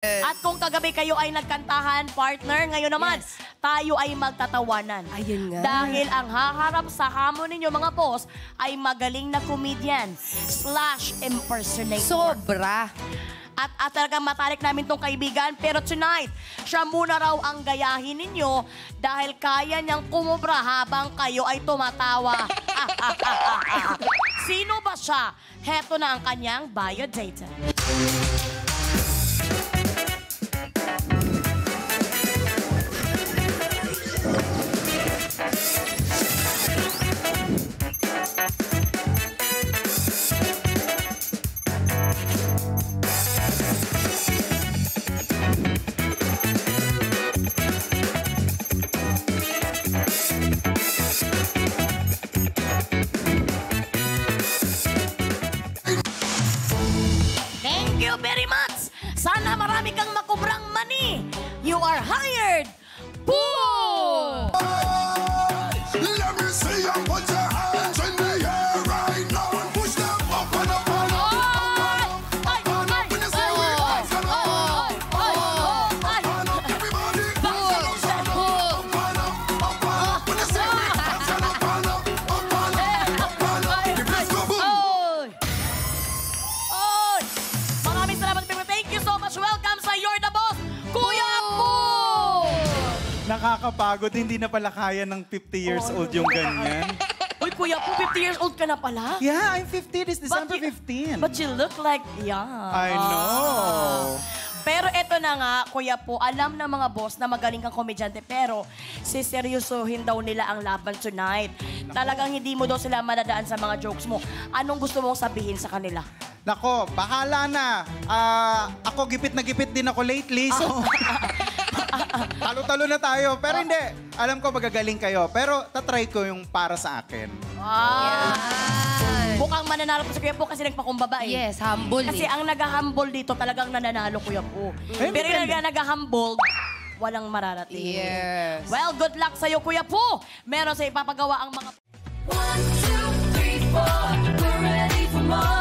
At kung kagabi kayo ay nagkantahan, partner, ngayon naman, tayo ay magtatawanan. Ayun nga. Dahil ang haharap sa hamon ninyo mga boss ay magaling na comedian / impersonator. Sobra. At talagang matalik namin tong kaibigan. Pero tonight, siya muna raw ang gayahin ninyo dahil kaya niyang kumubra habang kayo ay tumatawa. Sino ba siya? Heto na ang kanyang biodata. Thank you very much! Sana marami kang makubrang money! You are hired! Boom! Let me see you put your hands in the air right now and push them up and up and up. Up and up when you say we up and up. Up and up, everybody dance and up. Up and up when you say we dance and up and up. Up and up, the place go boom. Oy! Maraming salamat, people. Thank you so much. Welcome sa You're the Boss, Kuya Po! Nakakapagod, hindi na pala kaya ng 50 years old yung ganyan. Uy, Kuya Po, 50 years old ka na pala? Yeah, I'm 50 this December But you- 15. But you look like young. I know. Pero eto na nga, Kuya Po, alam ng mga boss na magaling kang komedyante, pero siseryosohin daw nila ang laban tonight. Talagang hindi mo daw sila madadaan sa mga jokes mo. Anong gusto mong sabihin sa kanila? Nako, bahala na. Ako gipit na gipit din ako lately, so... Talo-talo na tayo. Pero hindi, alam ko magagaling kayo. Pero tatry ko yung para sa akin. Mukhang mananalo po si Kuya Po kasi nagpakumbaba eh. Yes, humble Kasi ang nag-humble dito talagang nananalo, Kuya Po. Eh, Pero yung depende. nag-humble, walang mararating. Yes. Well, good luck sa'yo, Kuya Po. Meron sa ipapagawa ang mga... 1, 2, 3, 4, we're ready for more.